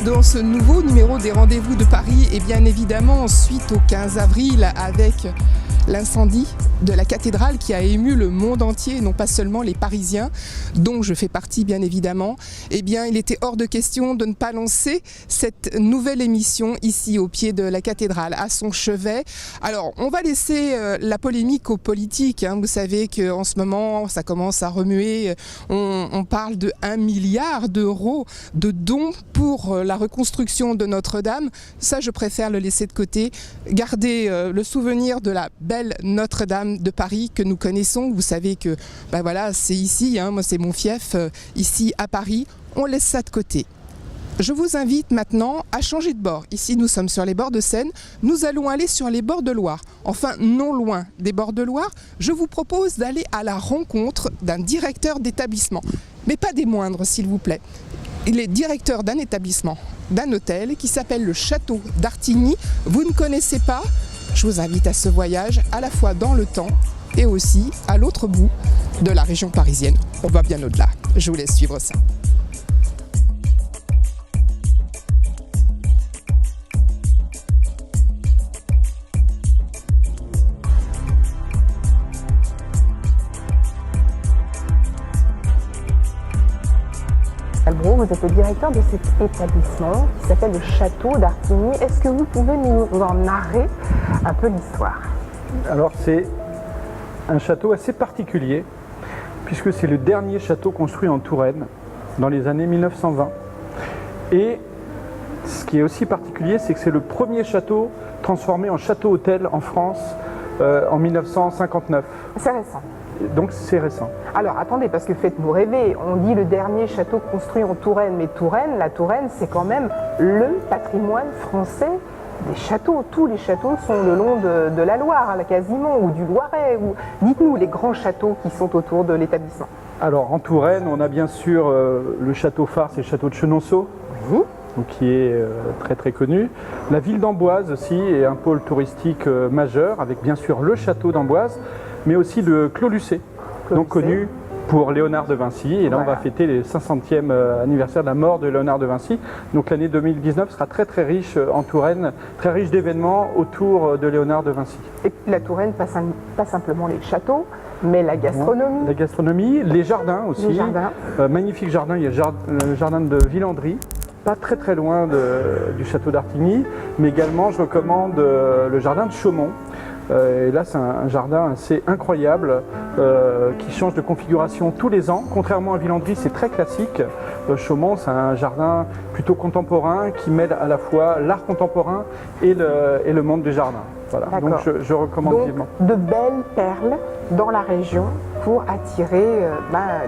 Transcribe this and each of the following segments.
Dans ce nouveau numéro des Rendez-vous de Paris, et bien évidemment suite au 15 avril avec l'incendie de la cathédrale qui a ému le monde entier, non pas seulement les Parisiens, dont je fais partie bien évidemment, eh bien il était hors de question de ne pas lancer cette nouvelle émission ici au pied de la cathédrale, à son chevet. Alors on va laisser la polémique aux politiques, hein. Vous savez qu'en ce moment ça commence à remuer, on parle de 1 milliard d'euros de dons pour la reconstruction de Notre-Dame. Ça je préfère le laisser de côté, garder le souvenir de la belle Notre-Dame de Paris que nous connaissons. Vous savez que ben voilà, c'est ici, hein, moi c'est mon fief, ici à Paris, on laisse ça de côté. Je vous invite maintenant à changer de bord. Ici nous sommes sur les bords de Seine, nous allons aller sur les bords de Loire. Enfin non loin des bords de Loire, je vous propose d'aller à la rencontre d'un directeur d'établissement, mais pas des moindres s'il vous plaît. Il est directeur d'un établissement, d'un hôtel qui s'appelle le Château d'Artigny. Vous ne connaissez pas? Je vous invite à ce voyage à la fois dans le temps et aussi à l'autre bout de la région parisienne. On va bien au-delà. Je vous laisse suivre ça. Vous êtes le directeur de cet établissement qui s'appelle le Château d'Artigny. Est-ce que vous pouvez nous en narrer un peu l'histoire? Alors c'est un château assez particulier puisque c'est le dernier château construit en Touraine dans les années 1920. Et ce qui est aussi particulier, c'est que c'est le premier château transformé en château-hôtel en France en 1959. C'est récent. Donc c'est récent. Alors attendez, parce que faites-nous rêver, on dit le dernier château construit en Touraine, mais Touraine, la Touraine c'est quand même le patrimoine français des châteaux. Tous les châteaux sont le long de la Loire, hein, quasiment, ou du Loiret. Dites-nous les grands châteaux qui sont autour de l'établissement. Alors en Touraine, on a bien sûr le château phare, c'est le château de Chenonceau. Oui. Donc, qui est très très connu. La ville d'Amboise aussi est un pôle touristique majeur, avec bien sûr le château d'Amboise, mais aussi le Clos Lucé, donc connu pour Léonard de Vinci. Et là, on va fêter les 500e anniversaire de la mort de Léonard de Vinci. Donc l'année 2019 sera très très riche en Touraine, très riche d'événements autour de Léonard de Vinci. Et la Touraine, pas simplement les châteaux, mais la gastronomie. La gastronomie, les jardins aussi. Les jardins. Magnifique jardin, il y a le jardin de Villandry, pas très très loin du château d'Artigny, mais également je recommande le jardin de Chaumont. Et là c'est un jardin assez incroyable qui change de configuration tous les ans. Contrairement à Villandry, c'est très classique. Chaumont, c'est un jardin plutôt contemporain qui mêle à la fois l'art contemporain et le monde du jardin. Voilà. Donc je recommande vivement. De belles perles dans la région pour attirer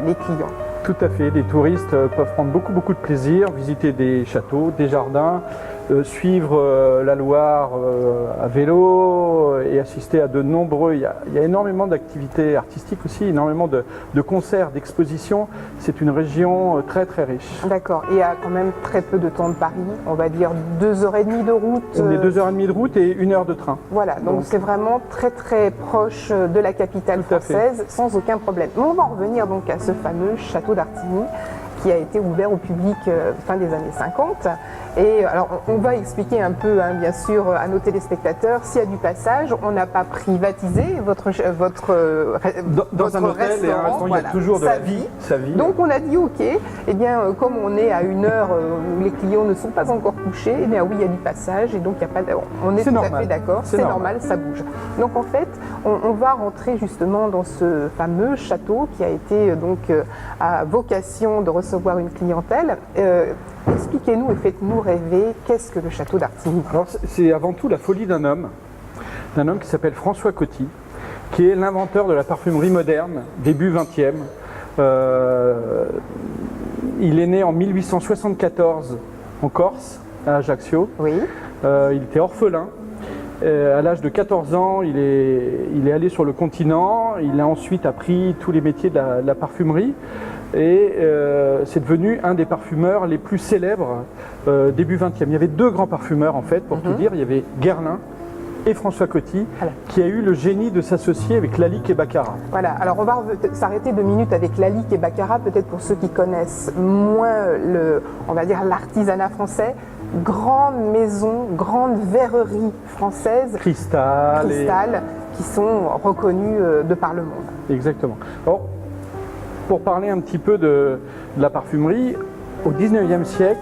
les clients. Tout à fait, les touristes peuvent prendre beaucoup de plaisir, visiter des châteaux, des jardins, suivre la Loire à vélo et assister à de nombreux... Il y a énormément d'activités artistiques aussi, énormément de concerts, d'expositions. C'est une région très très riche. D'accord, et à quand même très peu de temps de Paris, on va dire 2h30 de route. On est 2h30 de route et 1 heure de train. Voilà, donc c'est vraiment très très proche de la capitale française, sans aucun problème. Mais on va en revenir donc à ce fameux château d'Artigny. qui a été ouvert au public fin des années 50. Et alors, on va expliquer un peu, hein, bien sûr, à nos téléspectateurs, s'il y a du passage, on n'a pas privatisé votre dans un hôtel et un restaurant, il y a toujours de sa vie. Donc on a dit ok, eh bien comme on est à une heure où les clients ne sont pas encore couchés, eh bien oui, il y a du passage et donc il y a pas on est tout à fait d'accord, c'est normal, ça bouge. Donc en fait, on va rentrer justement dans ce fameux château qui a été donc à vocation de recevoir une clientèle. Expliquez-nous et faites-nous rêver, qu'est-ce que le château d'Artigny? Alors c'est avant tout la folie d'un homme qui s'appelle François Coty, qui est l'inventeur de la parfumerie moderne, début 20e. Il est né en 1874 en Corse, à Ajaccio. Oui. Il était orphelin. À l'âge de 14 ans, il est allé sur le continent. Il a ensuite appris tous les métiers de la parfumerie. Et c'est devenu un des parfumeurs les plus célèbres début 20e. Il y avait deux grands parfumeurs en fait, pour tout dire. Il y avait Guerlain et François Coty, qui a eu le génie de s'associer avec Lalique et Baccarat. Voilà, alors on va s'arrêter 2 minutes avec Lalique et Baccarat, peut-être pour ceux qui connaissent moins on va dire l'artisanat français. Grande maison, grande verrerie française, Cristal, qui sont reconnues de par le monde. Exactement. Alors, pour parler un petit peu de la parfumerie, au 19e siècle,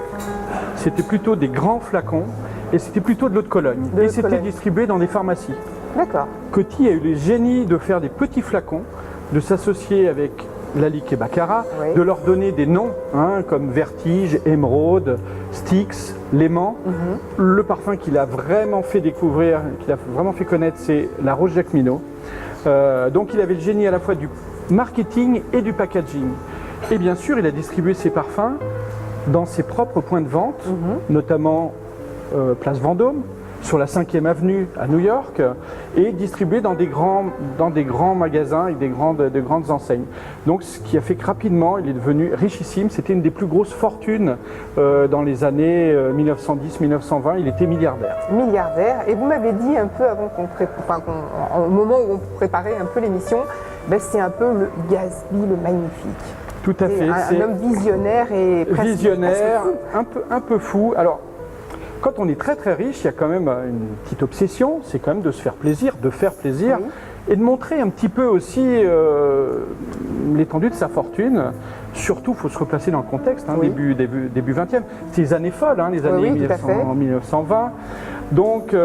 c'était plutôt des grands flacons et c'était plutôt de l'eau de Cologne. Et c'était distribué dans des pharmacies. D'accord. Coty a eu le génie de faire des petits flacons, de s'associer avec Lalique et Baccarat, de leur donner des noms comme Vertige, Émeraude, Styx, Léman. Le parfum qu'il a vraiment fait découvrir, qu'il a vraiment fait connaître, c'est la Rose Jacqueminot. Donc il avait le génie à la fois du marketing et du packaging. Et bien sûr, il a distribué ses parfums dans ses propres points de vente, notamment Place Vendôme, sur la 5e avenue à New York, et distribué dans des grands magasins avec de grandes enseignes. Donc ce qui a fait que rapidement, il est devenu richissime. C'était une des plus grosses fortunes dans les années 1910-1920. Il était milliardaire. Milliardaire. Et vous m'avez dit un peu avant au moment où on préparait un peu l'émission, c'est un peu le Gatsby le magnifique. Tout à fait. Un homme visionnaire et presque un peu fou. Alors, quand on est très très riche, il y a quand même une petite obsession, c'est quand même de se faire plaisir, et de montrer un petit peu aussi l'étendue de sa fortune. Surtout, il faut se replacer dans le contexte, début 20e. C'est les années folles, les années 1920. Donc,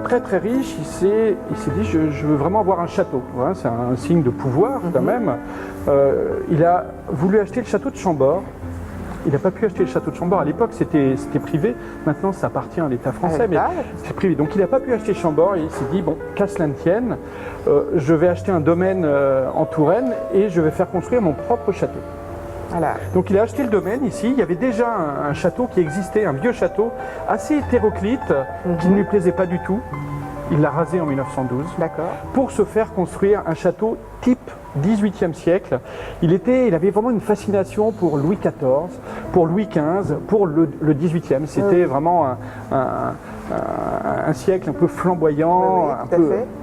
très très riche, il s'est dit, je veux vraiment avoir un château. C'est un signe de pouvoir quand même. Il a voulu acheter le château de Chambord. Il n'a pas pu acheter le château de Chambord. À l'époque, c'était privé. Maintenant, ça appartient à l'État français, mais c'est privé. Donc, il n'a pas pu acheter Chambord et il s'est dit, bon, qu'à cela ne tienne, je vais acheter un domaine en Touraine et je vais faire construire mon propre château. Voilà. Donc, il a acheté le domaine ici. Il y avait déjà un château qui existait, un vieux château assez hétéroclite, qui ne lui plaisait pas du tout. Il l'a rasé en 1912 pour se faire construire un château type 18e siècle. Il avait vraiment une fascination pour Louis XIV, pour Louis XV, pour le 18e. C'était vraiment un siècle un peu flamboyant,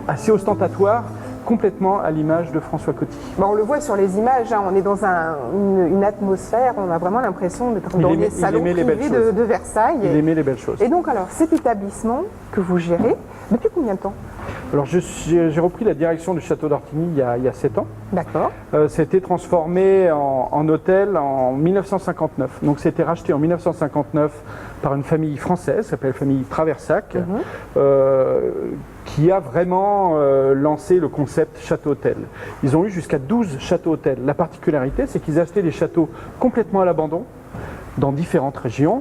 assez ostentatoire, complètement à l'image de François Coty. On le voit sur les images, on est dans une atmosphère, on a vraiment l'impression d'être dans les salons privés de Versailles. Il aimait les belles choses. Et donc alors, cet établissement que vous gérez, depuis combien de temps? Alors j'ai repris la direction du château d'Artigny il y a 7 ans. D'accord. Ça a été transformé en hôtel en 1959. Donc c'était racheté en 1959 par une famille française, qui s'appelle la famille Traversac, qui a vraiment lancé le concept château-hôtel. Ils ont eu jusqu'à 12 châteaux-hôtels. La particularité, c'est qu'ils achetaient des châteaux complètement à l'abandon, dans différentes régions.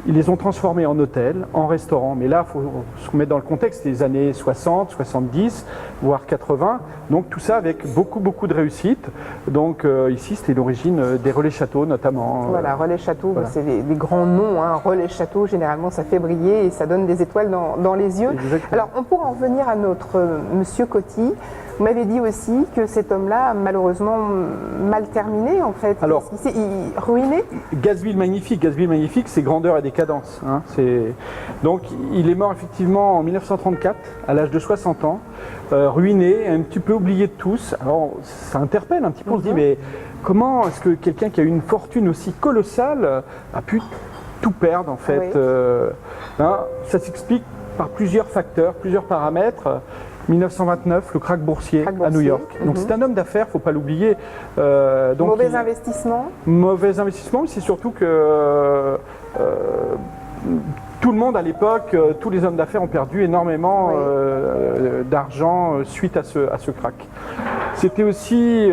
Ils les ont transformés en hôtels, en restaurants. Mais là, il faut se remettre dans le contexte des années 60, 70, voire 80. Donc tout ça avec beaucoup de réussite. Donc ici, c'était l'origine des relais châteaux notamment. Voilà, relais châteaux, c'est des grands noms. Relais châteaux, généralement, ça fait briller et ça donne des étoiles dans les yeux. Exactement. Alors, on pourra en revenir à notre monsieur Coty. Vous m'avez dit aussi que cet homme-là a malheureusement mal terminé en fait. Alors, il s'est ruiné. Gatsby le magnifique, c'est grandeur et décadence. Hein. Donc il est mort effectivement en 1934, à l'âge de 60 ans, ruiné, un petit peu oublié de tous. Alors ça interpelle un petit peu, on se dit mais comment est-ce que quelqu'un qui a eu une fortune aussi colossale a pu tout perdre en fait? Ça s'explique par plusieurs facteurs, plusieurs paramètres. 1929, le krach boursier à New York. Donc c'est un homme d'affaires, il ne faut pas l'oublier. Mauvais investissement. Mauvais investissement, mais c'est surtout que tout le monde à l'époque, tous les hommes d'affaires ont perdu énormément d'argent suite à ce krach. C'était aussi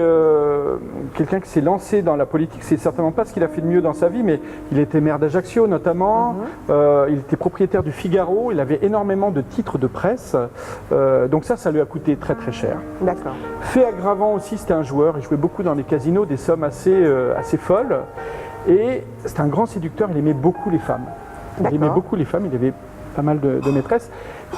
quelqu'un qui s'est lancé dans la politique. C'est certainement pas ce qu'il a fait de mieux dans sa vie, mais il était maire d'Ajaccio notamment. Il était propriétaire du Figaro. Il avait énormément de titres de presse. Donc ça lui a coûté très très cher. D'accord. Fait aggravant aussi, c'était un joueur. Il jouait beaucoup dans les casinos, des sommes assez folles. Et c'était un grand séducteur. Il aimait beaucoup les femmes. Il aimait beaucoup les femmes. Il avait pas mal de maîtresses.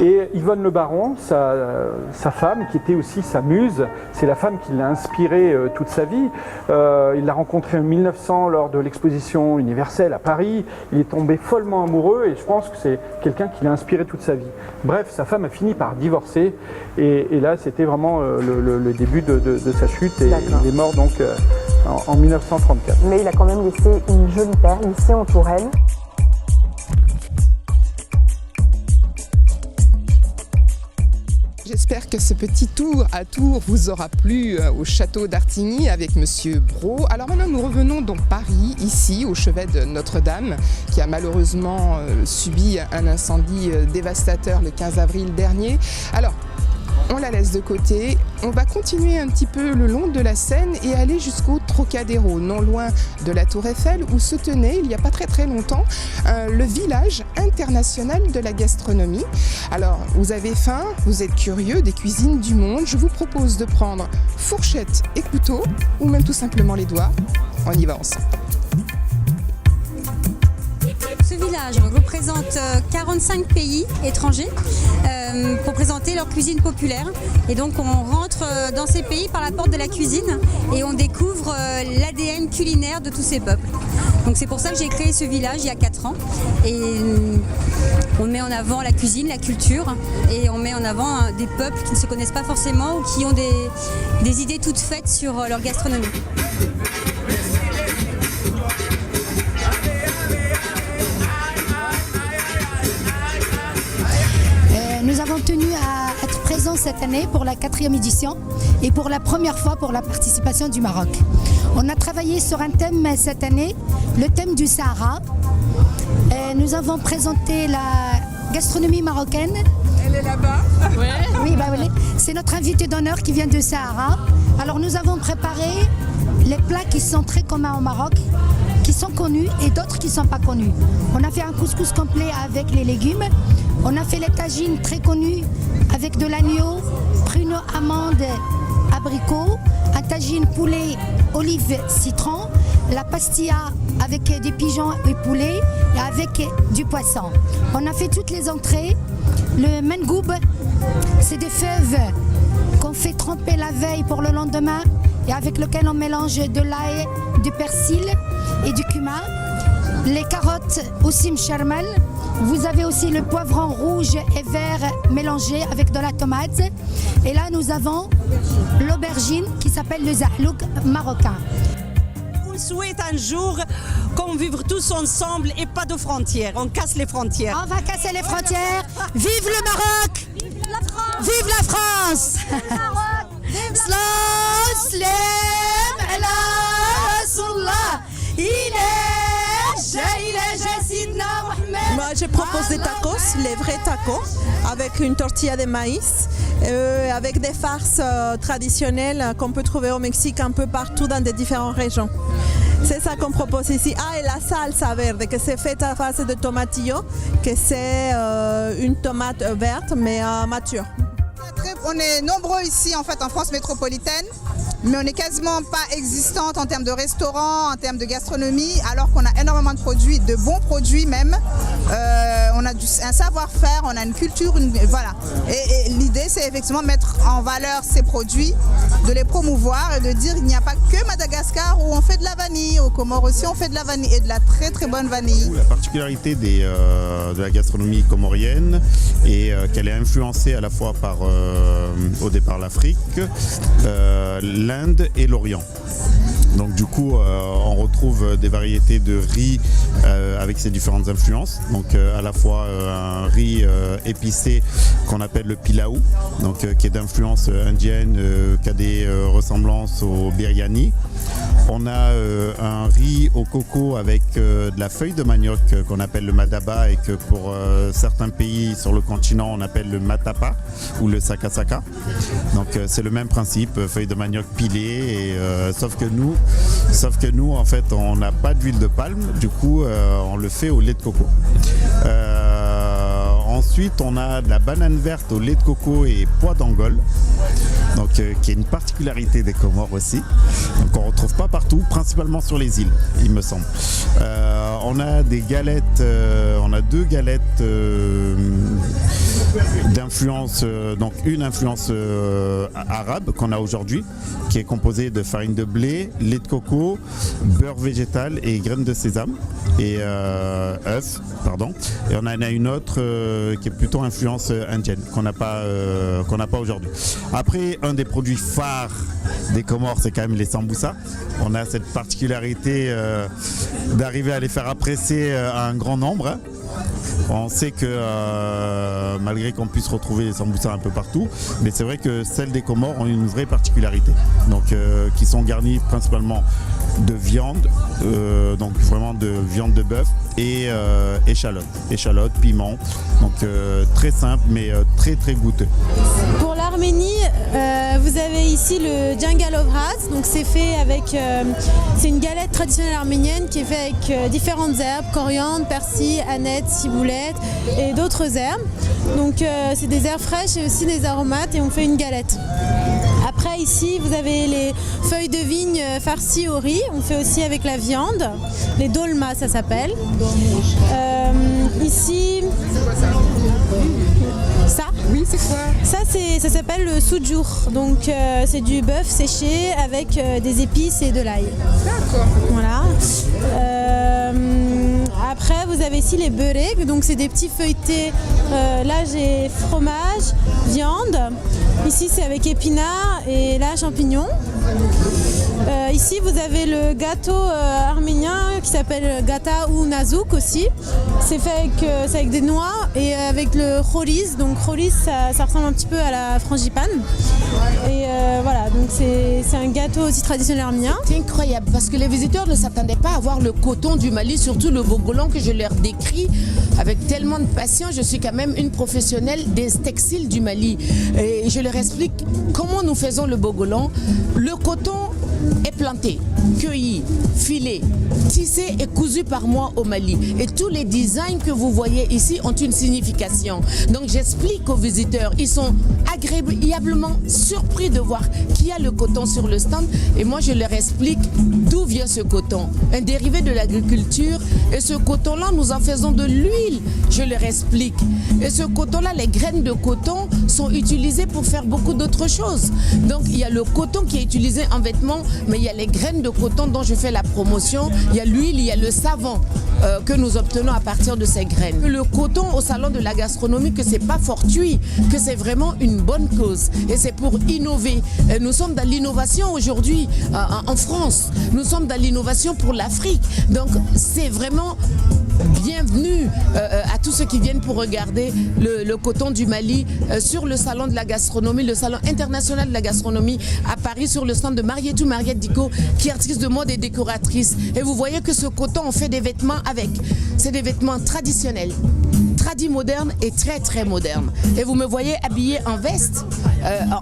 Et Yvonne Le Baron, sa femme, qui était aussi sa muse, c'est la femme qui l'a inspiré toute sa vie. Il l'a rencontrée en 1900 lors de l'exposition universelle à Paris. Il est tombé follement amoureux et je pense que c'est quelqu'un qui l'a inspiré toute sa vie. Bref, sa femme a fini par divorcer et là, c'était vraiment le début de sa chute et il est mort donc en 1934. Mais il a quand même laissé une jolie perle ici en Touraine. J'espère que ce petit tour à Tours vous aura plu au château d'Artigny avec Monsieur Brault. Alors maintenant nous revenons dans Paris, ici au chevet de Notre-Dame, qui a malheureusement subi un incendie dévastateur le 15 avril dernier. Alors, on la laisse de côté, on va continuer un petit peu le long de la Seine et aller jusqu'au Trocadéro, non loin de la Tour Eiffel, où se tenait, il n'y a pas très très longtemps, le village international de la gastronomie. Alors, vous avez faim, vous êtes curieux des cuisines du monde, je vous propose de prendre fourchette et couteau, ou même tout simplement les doigts. On y va ensemble. Ce village représente 45 pays étrangers pour présenter leur cuisine populaire. Et donc on rentre dans ces pays par la porte de la cuisine et on découvre l'ADN culinaire de tous ces peuples. Donc c'est pour ça que j'ai créé ce village il y a 4 ans. Et on met en avant la cuisine, la culture et on met en avant des peuples qui ne se connaissent pas forcément ou qui ont des idées toutes faites sur leur gastronomie. Nous avons tenu à être présents cette année pour la 4e édition et pour la première fois pour la participation du Maroc. On a travaillé sur un thème cette année, le thème du Sahara. Nous avons présenté la gastronomie marocaine. Elle est là-bas. Oui, c'est notre invité d'honneur qui vient du Sahara. Alors nous avons préparé les plats qui sont très communs au Maroc, qui sont connus et d'autres qui ne sont pas connus. On a fait un couscous complet avec les légumes. On a fait les tagines très connues avec de l'agneau, pruneaux, amandes, abricots, un tagine poulet, olive, citron, la pastilla avec des pigeons et poulet et avec du poisson. On a fait toutes les entrées. Le mengoub, c'est des fèves qu'on fait tremper la veille pour le lendemain et avec lequel on mélange de l'ail, du persil et du cumin. Les carottes aussi mcharmel. Vous avez aussi le poivron rouge et vert mélangé avec de la tomate. Et là, nous avons l'aubergine qui s'appelle le zahlouk marocain. On souhaite un jour qu'on vive tous ensemble et pas de frontières. On casse les frontières. On va casser les frontières. Vive le Maroc! Vive la France! Vive la France! Moi, je propose des tacos, les vrais tacos, avec une tortilla de maïs, avec des farces traditionnelles qu'on peut trouver au Mexique un peu partout dans des différentes régions. C'est ça qu'on propose ici. Ah, et la salsa verde, que c'est faite à base de tomatillo, que c'est une tomate verte mais mature. On est nombreux ici en fait en France métropolitaine. mais on n'est quasiment pas existante en termes de restaurants, en termes de gastronomie, alors qu'on a énormément de produits, de bons produits même. On a un savoir-faire, on a une culture, voilà. Et l'idée, c'est effectivement de mettre en valeur ces produits, de les promouvoir et de dire qu'il n'y a pas que Madagascar où on fait de la vanille. Aux Comores aussi, on fait de la vanille et de la très très bonne vanille. La particularité de la gastronomie comorienne est qu'elle est influencée à la fois par, au départ, l'Afrique, l'Inde et l'Orient. Donc du coup, on retrouve des variétés de riz avec ces différentes influences. Donc à la fois un riz épicé qu'on appelle le pilaou, donc qui est d'influence indienne, qui a des ressemblances au biryani. On a un riz au coco avec de la feuille de manioc qu'on appelle le madaba et que pour certains pays sur le continent on appelle le matapa ou le sakasaka. Donc c'est le même principe, feuille de manioc pilée, et, sauf que nous en fait on n'a pas d'huile de palme, du coup on le fait au lait de coco. Ensuite on a de la banane verte au lait de coco et pois d'Angole, donc qui est une particularité des Comores aussi, donc on ne retrouve pas partout, principalement sur les îles il me semble. On a des galettes, on a 2 galettes d'influence, donc une influence arabe qu'on a aujourd'hui, qui est composée de farine de blé, lait de coco, beurre végétal et graines de sésame et œufs, pardon. Et on en a une autre qui est plutôt influence indienne qu'on n'a pas aujourd'hui. Après, un des produits phares des Comores, c'est quand même les samboussas. On a cette particularité d'arriver à les faire apprécier à un grand nombre, hein. On sait que malgré qu'on puisse retrouver les samboussas un peu partout, mais c'est vrai que celles des Comores ont une vraie particularité, donc qui sont garnies principalement de viande, donc vraiment de viande de bœuf et échalote, piment, donc très simple mais très très goûteux. Pour l'Arménie, vous avez ici le djangalovrat, donc c'est fait avec, c'est une galette traditionnelle arménienne qui est faite avec différentes herbes, coriandre, persil, aneth, ciboulette et d'autres herbes. Donc c'est des herbes fraîches et aussi des aromates et on fait une galette. Après ici vous avez les feuilles de vigne farcies au riz, on fait aussi avec la viande, les dolmas ça s'appelle. Ici, ça, oui, c'est quoi? Ça s'appelle le soudjour, donc c'est du bœuf séché avec des épices et de l'ail. D'accord. Voilà. Après vous avez ici les beurek, donc c'est des petits feuilletés, là j'ai fromage, viande, ici c'est avec épinards et là champignons. Ici vous avez le gâteau arménien qui s'appelle gata ou nazouk aussi. C'est fait avec des noix et avec le khoris. Donc khoris ça ressemble un petit peu à la frangipane. Et voilà, donc c'est un gâteau aussi traditionnel arménien. C'est incroyable parce que les visiteurs ne s'attendaient pas à voir le coton du Mali, surtout le bogolan que je leur décris avec tellement de passion. Je suis quand même une professionnelle des textiles du Mali et je leur explique comment nous faisons le bogolan. Le coton est planté, cueilli, filé, tissé et cousu par moi au Mali. Et tous les designs que vous voyez ici ont une signification. Donc j'explique aux visiteurs, ils sont agréablement surpris de voir qu'il y a le coton sur le stand. Et moi je leur explique d'où vient ce coton. Un dérivé de l'agriculture. Et ce coton-là, nous en faisons de l'huile. Je leur explique. Et ce coton-là, les graines de coton sont utilisées pour faire beaucoup d'autres choses. Donc il y a le coton qui est utilisé en vêtements, mais il y a les graines de coton dont je fais la promotion, il y a l'huile, il y a le savon que nous obtenons à partir de ces graines. Le coton au salon de la gastronomie, que c'est pas fortuit, que c'est vraiment une bonne cause et c'est pour innover. Nous sommes dans l'innovation aujourd'hui en France, nous sommes dans l'innovation pour l'Afrique, donc c'est vraiment bienvenue à tous ceux qui viennent pour regarder le coton du Mali sur le salon de la gastronomie, le salon international de la gastronomie à Paris, sur le stand de Marietou Mariette Dicot, qui est artiste de mode et décoratrice. Et vous voyez que ce coton, on fait des vêtements avec. C'est des vêtements traditionnels tradi moderne et très très moderne. Et vous me voyez habillée en veste,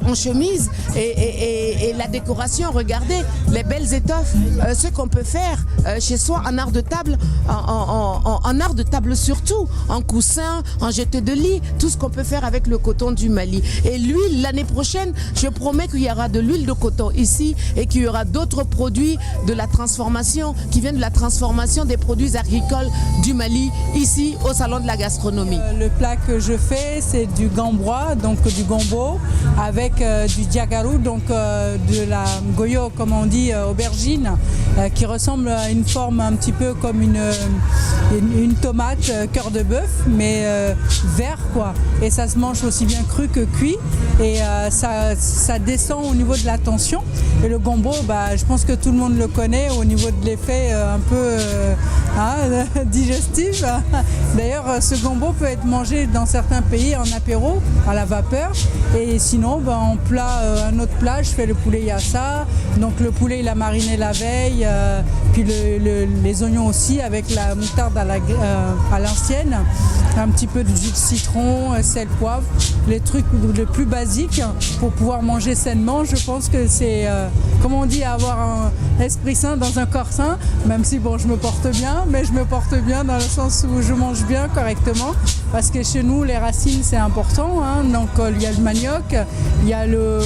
en chemise et la décoration, regardez les belles étoffes, ce qu'on peut faire chez soi en art de table, en art de table surtout, en coussin, en jeté de lit, tout ce qu'on peut faire avec le coton du Mali. Et l'huile, l'année prochaine, je promets qu'il y aura de l'huile de coton ici et qu'il y aura d'autres produits de la transformation, qui viennent de la transformation des produits agricoles du Mali, ici au Salon de la Gastronomie. Le plat que je fais, c'est du gambrois, donc du gombo, avec du diagarou, donc de la goyo, comme on dit, aubergine, qui ressemble à une forme un petit peu comme une tomate cœur de bœuf, mais vert quoi. Et ça se mange aussi bien cru que cuit, et ça descend au niveau de la tension. Et le gombo, je pense que tout le monde le connaît au niveau de l'effet un peu digestif. D'ailleurs, ce gombo peut être mangé dans certains pays en apéro, à la vapeur. Et sinon, en plat, un autre plat, je fais le poulet yassa. Donc le poulet, il a mariné la veille, puis les oignons aussi, avec la moutarde à l'ancienne, un petit peu de jus de citron, sel, poivre, les trucs les plus basiques pour pouvoir manger sainement. Je pense que c'est, comme on dit, avoir un esprit sain dans un corps sain, même si je me porte bien, mais je me porte bien dans le sens où je mange bien correctement, parce que chez nous, les racines, c'est important, hein. Donc il y a le manioc, il y a le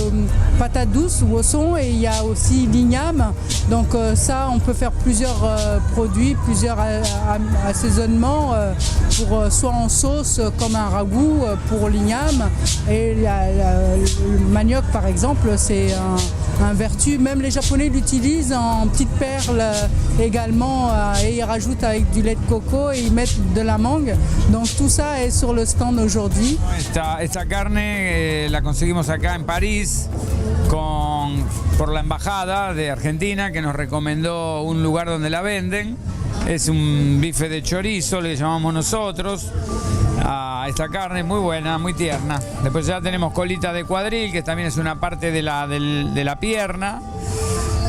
patate douce ou osson, et il y a aussi l'igname. Donc ça, on peut faire plusieurs produits, plusieurs assaisonnements, pour soit en sauce comme un ragoût pour l'igname, et le manioc par exemple, c'est un vertu. Même les Japonais l'utilisent en petites perles également, et ils rajoutent avec du lait de coco et ils mettent de la mangue. Donc tout ça est sur le stand aujourd'hui. Esta carne la conseguimos acá en París por la embajada de Argentina, que nos recomendó un lugar donde la venden. Es un bife de chorizo, le llamamos nosotros a esta carne, muy buena, muy tierna. Después ya tenemos colita de cuadril, que también es una parte de la pierna.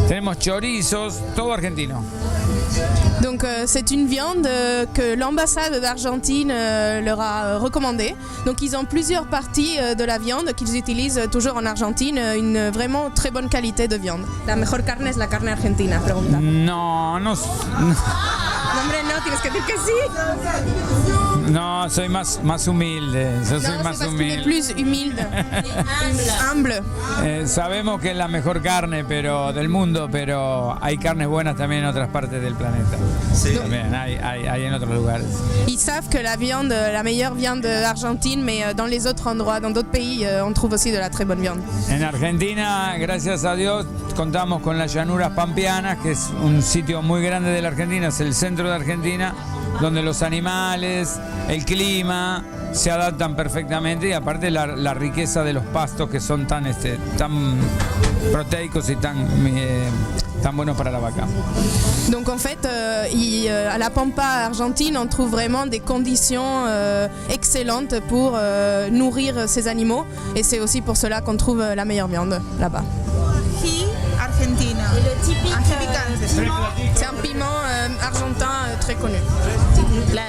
Tenemos chorizos, todo argentino. Donc c'est une viande que l'ambassade d'Argentine leur a recommandée. Donc ils ont plusieurs parties de la viande qu'ils utilisent toujours en Argentine, une vraiment très bonne qualité de viande. La mejor carne es la carne argentina, pregunta. No. Hombre, no, tienes que decir que sí. No, soy más humilde. Yo soy más humilde. Plus humilde. Humble. Sabemos que es la mejor carne del mundo, pero hay carnes buenas también en otras partes del planeta. Sí. También hay en otros lugares. Ils savent que la meilleure viande d'Argentine, mais dans les autres endroits, dans d'autres pays, on trouve aussi de la très bonne viande. En Argentina, gracias a Dios, contamos con las llanuras pampeanas, que es un sitio muy grande de la Argentina, es el centro de Argentina, donde los animales, el clima se adaptan perfectamente, y aparte la riqueza de los pastos, que son tan proteicos y tan buenos para la vaca. Donc en fait, à la Pampa argentine, on trouve vraiment des conditions excellentes pour nourrir ces animaux, et c'est aussi pour cela qu'on trouve la meilleure viande là-bas. Argentina. Et le typique c'est un piment argentin très connu.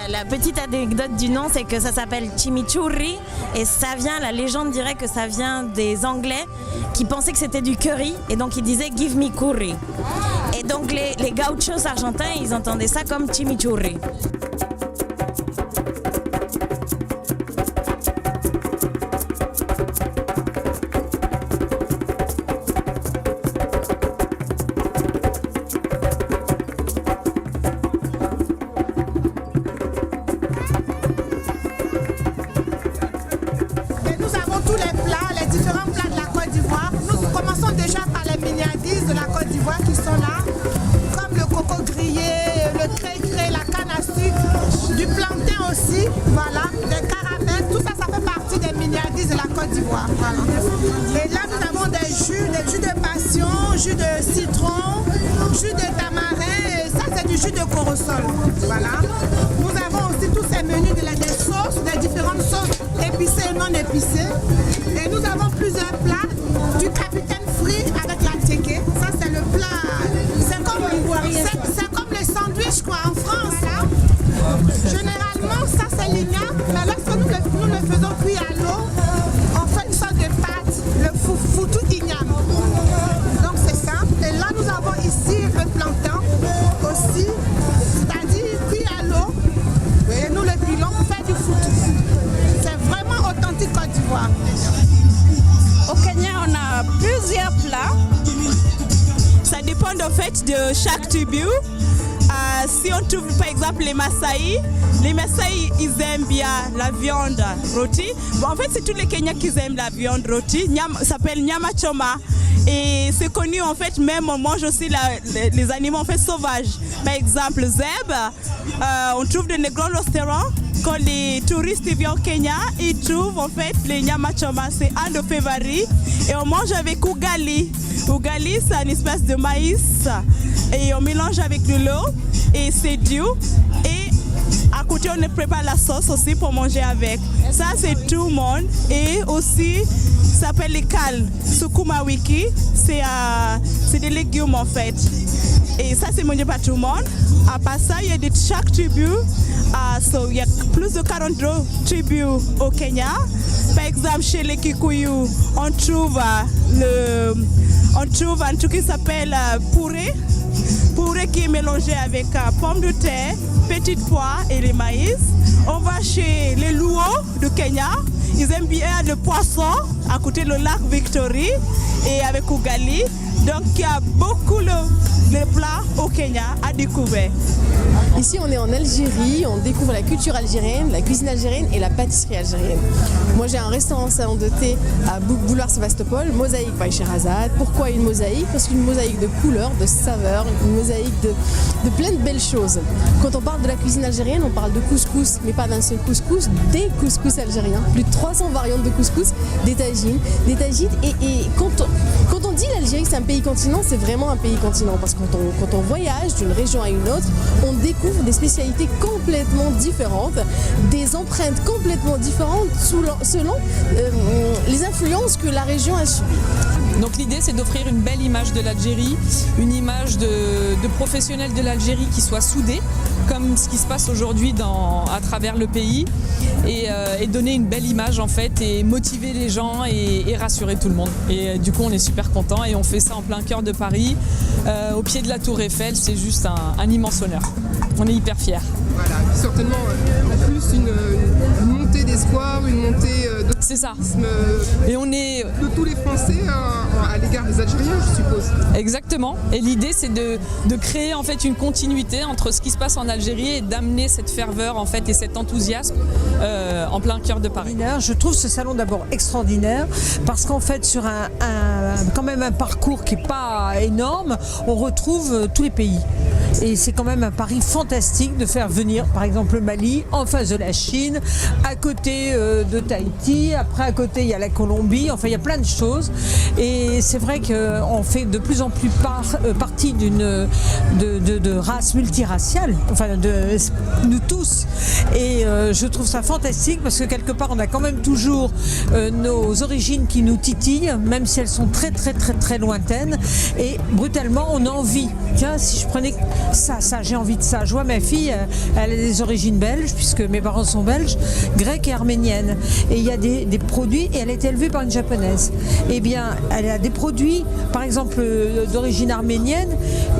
La petite anecdote du nom, c'est que ça s'appelle chimichurri, et ça vient, la légende dirait que ça vient des Anglais qui pensaient que c'était du curry, et donc ils disaient give me curry. Et donc les gauchos argentins, ils entendaient ça comme chimichurri. Voilà, des caramels, tout ça, ça fait partie des miniadises de la Côte d'Ivoire. Voilà. Et là, nous avons des jus de passion, jus de citron, jus de tamarin, et ça, c'est du jus de corosol. Voilà. Nous avons aussi tous ces menus, des sauces, des différentes sauces épicées et non épicées. Et nous avons plusieurs plats, du capitaine frit avec la tchéké. Ça, c'est le plat. C'est comme les sandwichs, quoi, en France. Hein. Généralement, ça, c'est l'igname, mais là, dépend en fait de chaque tribu. Si on trouve par exemple les Maasai, ils aiment bien la viande rôtie. Bon, en fait, c'est tous les Kenyans qui aiment la viande rôtie. Ça s'appelle nyama choma. Et c'est connu en fait, même on mange aussi les animaux en fait sauvages. Par exemple, zèbre, on trouve dans les grands restaurants. Quand les touristes viennent au Kenya, ils trouvent en fait les nyama choma, c'est un de favoris. Et on mange avec ugali. Ugali, c'est une espèce de maïs. Et on mélange avec de l'eau et c'est dur. Et à côté, on prépare la sauce aussi pour manger avec. Ça, c'est tout le monde. Et aussi, ça s'appelle les kales, sukuma wiki. C'est des légumes en fait. Et ça, c'est mangé par tout le monde. À part ça, il y a de chaque tribu. Il y a plus de 42 tribus au Kenya. Par exemple, chez les Kikuyu, on trouve un truc qui s'appelle purée. Purée qui est mélangé avec pommes de terre, petites pois et les maïs. On va chez les Luo du Kenya. Ils aiment bien le poisson à côté du lac Victory et avec ugali. Donc il y a beaucoup de plats au Kenya à découvrir. Ici on est en Algérie, on découvre la culture algérienne, la cuisine algérienne et la pâtisserie algérienne. Moi j'ai un restaurant salon de thé à Boulevard Sébastopol, Mosaïque by Sherazade. Pourquoi une mosaïque? Parce qu'une mosaïque de couleurs, de saveurs, une mosaïque de plein de belles choses. Quand on parle de la cuisine algérienne, on parle de couscous, mais pas d'un seul couscous, des couscous algériens. Plus de 300 variantes de couscous, des tagines. Et quand on dit l'Algérie c'est un pays continent, c'est vraiment un pays continent. Parce que quand on voyage d'une région à une autre, on découvre des spécialités complètement différentes, des empreintes complètement différentes selon les influences que la région a subies. Donc l'idée c'est d'offrir une belle image de l'Algérie, une image de professionnels de l'Algérie qui soient soudés, comme ce qui se passe aujourd'hui à travers le pays, et donner une belle image en fait, et motiver les gens et rassurer tout le monde. Et du coup on est super contents et on fait ça en plein cœur de Paris, au pied de la Tour Eiffel, c'est juste un immense honneur. On est hyper fiers. Voilà, certainement en plus une montée d'espoir, une montée c'est ça. Et on est de tous les Français à l'égard des Algériens, je suppose. Exactement. Et l'idée c'est de créer en fait une continuité entre ce qui se passe en Algérie et d'amener cette ferveur en fait et cet enthousiasme en plein cœur de Paris. Je trouve ce salon d'abord extraordinaire parce qu'en fait sur quand même un parcours qui n'est pas énorme, on retrouve tous les pays. Et c'est quand même un pari fantastique de faire venir par exemple le Mali en face de la Chine, à côté de Tahiti, après à côté il y a la Colombie, enfin il y a plein de choses. Et c'est vrai qu'on fait de plus en plus partie de race multiraciale, enfin de nous tous. Et je trouve ça fantastique parce que quelque part on a quand même toujours nos origines qui nous titillent, même si elles sont très très très très lointaines. Et brutalement on a envie, tiens si je prenais ça j'ai envie de ça. Je vois ma fille, elle a des origines belges puisque mes parents sont belges, grecques et arméniennes. Et il y a des produits, et elle est élevée par une japonaise. Eh bien, elle a des produits, par exemple, d'origine arménienne,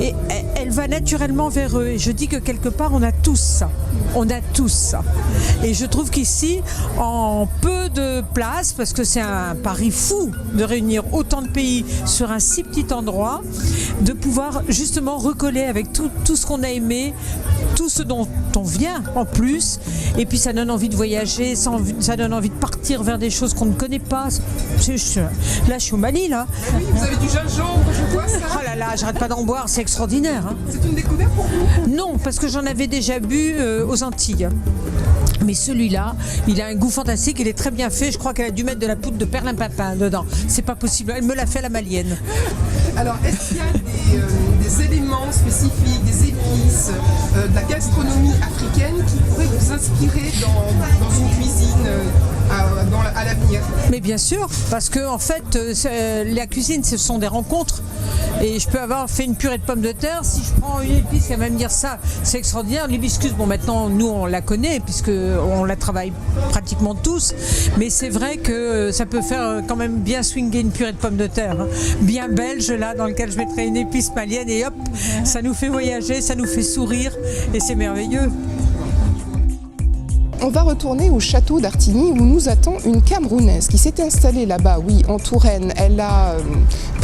et elle va naturellement vers eux. Et je dis que quelque part, on a tous ça. On a tous ça. Et je trouve qu'ici, en peu de place, parce que c'est un pari fou de réunir autant de pays sur un si petit endroit, de pouvoir justement recoller avec tout ce qu'on a aimé, tout ce dont on vient en plus, et puis ça donne envie de voyager, ça donne envie de partir vers des choses qu'on ne connaît pas. Là, je suis au Mali, là. Ah oui, vous avez du gingembre, je vois ça. Oh là là, j'arrête pas d'en boire, c'est extraordinaire. Hein. C'est une découverte pour vous? Non, parce que j'en avais déjà bu aux Antilles. Mais celui-là, il a un goût fantastique, il est très bien fait. Je crois qu'elle a dû mettre de la poudre de perlimpinpin dedans. C'est pas possible, elle me l'a fait la malienne. Alors, est-ce qu'il y a des éléments spécifiques, des épices, de la gastronomie africaine qui pourraient vous inspirer dans une cuisine à l'avenir? Mais bien sûr, parce que en fait, la cuisine, ce sont des rencontres. Et je peux avoir fait une purée de pommes de terre. Si je prends une épice, elle va me dire ça, c'est extraordinaire. L'hibiscus, bon maintenant, nous on la connaît puisqu'on la travaille pratiquement tous. Mais c'est vrai que ça peut faire quand même bien swinger une purée de pommes de terre. Hein. Bien belge là, dans lequel je mettrais une épice malienne et hop, ça nous fait voyager, ça nous fait sourire et c'est merveilleux. On va retourner au château d'Artigny où nous attend une Camerounaise qui s'est installée là-bas, oui, en Touraine. Elle a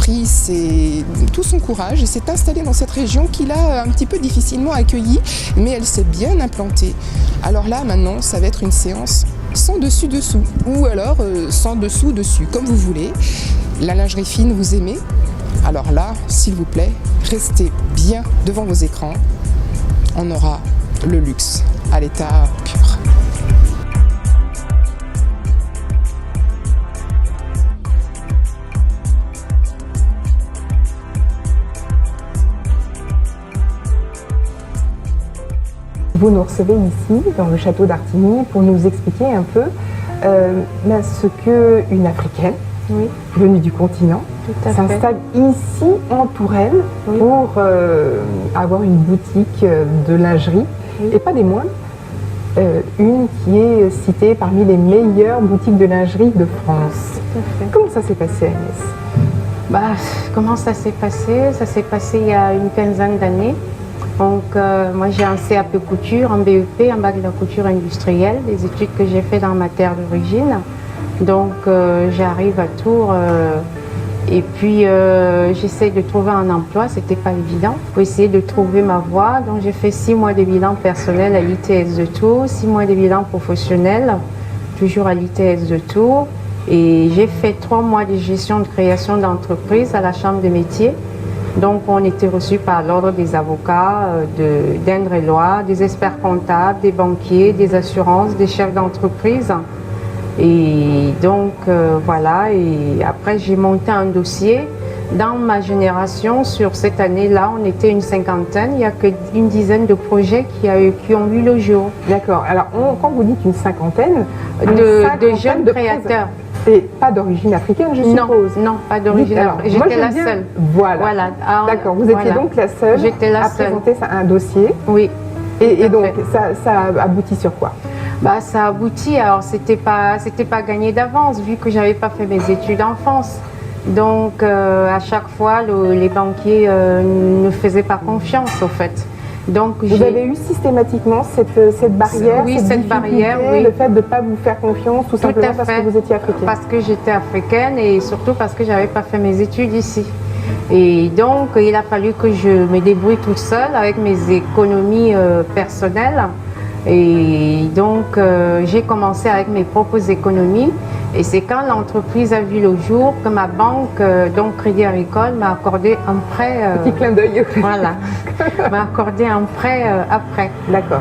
pris tout son courage et s'est installée dans cette région qu'il a un petit peu difficilement accueillie, mais elle s'est bien implantée. Alors là, maintenant, ça va être une séance sans dessus-dessous, ou alors sans dessous-dessus, comme vous voulez. La lingerie fine, vous aimez? Alors là, s'il vous plaît, restez bien devant vos écrans. On aura le luxe à l'état pur. Vous nous recevez ici, dans le château d'Artigny, pour nous expliquer un peu ce qu'une Africaine, venue du continent, s'installe ici en Touraine pour avoir une boutique de lingerie, et pas des moindres, une qui est citée parmi les meilleures boutiques de lingerie de France. Comment ça s'est passé, Agnès? Comment ça s'est passé? Ça s'est passé il y a une quinzaine d'années. Donc, moi j'ai un CAP couture, un BEP, un bac de la couture industrielle, des études que j'ai fait dans ma terre d'origine. Donc, j'arrive à Tours et puis j'essaie de trouver un emploi, c'était pas évident. Pour essayer de trouver ma voie, donc j'ai fait 6 mois de bilan personnel à l'ITS de Tours, 6 mois de bilan professionnel, toujours à l'ITS de Tours. Et j'ai fait 3 mois de gestion de création d'entreprise à la Chambre des métiers. Donc, on était reçus par l'ordre des avocats d'Indre-et-Loire, des experts comptables, des banquiers, des assurances, des chefs d'entreprise. Et donc, voilà. Et après, j'ai monté un dossier. Dans ma génération, sur cette année-là, on était une cinquantaine. Il n'y a qu'une dizaine de projets qui ont vu le jour. D'accord. Alors, quand vous dites une cinquantaine, de jeunes créateurs. Et pas d'origine africaine, je suppose. Non, pas d'origine africaine. J'étais la seule. Voilà. D'accord, vous étiez donc la seule à présenter un dossier. Oui. Et donc, ça aboutit sur quoi? Ça aboutit, alors c'était pas gagné d'avance, vu que j'avais pas fait mes études en France. Donc, à chaque fois, les banquiers ne faisaient pas confiance, au fait. Donc, vous avez eu systématiquement cette barrière, cette barrière, le fait de ne pas vous faire confiance, tout simplement parce que vous étiez africaine. Parce que j'étais africaine et surtout parce que je n'avais pas fait mes études ici. Et donc, il a fallu que je me débrouille toute seule avec mes économies personnelles. Et donc, j'ai commencé avec mes propres économies. Et c'est quand l'entreprise a vu le jour que ma banque, donc Crédit Agricole, m'a accordé un prêt. Petit clin d'œil. Voilà, m'a accordé un prêt après. D'accord.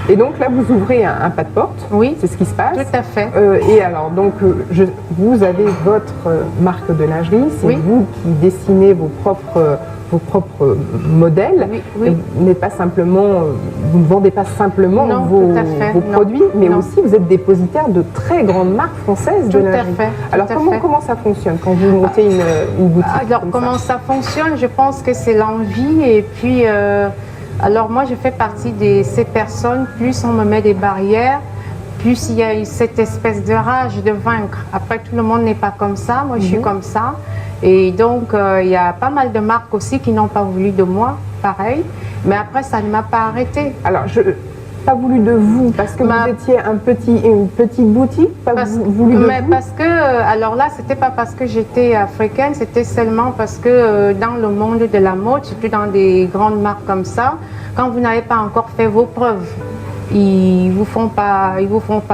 Et donc là, vous ouvrez un pas de porte. Oui. C'est ce qui se passe. Tout à fait. Et alors, donc, vous avez votre marque de lingerie. C'est vous qui dessinez vos propres modèles. Oui. Vous n'êtes pas simplement, vous ne vendez pas simplement vos produits, mais aussi vous êtes dépositaire de très grandes marques françaises de lingerie. Tout à fait. Alors comment ça fonctionne quand vous montez une boutique? Alors comment ça fonctionne? Je pense que c'est l'envie et puis alors moi je fais partie de ces personnes, plus on me met des barrières, plus il y a cette espèce de rage de vaincre. Après tout le monde n'est pas comme ça, moi je suis comme ça. Et donc, il y a pas mal de marques aussi qui n'ont pas voulu de moi, pareil. Mais après, ça ne m'a pas arrêtée. Alors, pas voulu de vous, parce que vous étiez une petite boutique, voulu de vous? Parce que, alors là, c'était pas parce que j'étais africaine, c'était seulement parce que dans le monde de la mode, surtout dans des grandes marques comme ça, quand vous n'avez pas encore fait vos preuves, ils vous font pas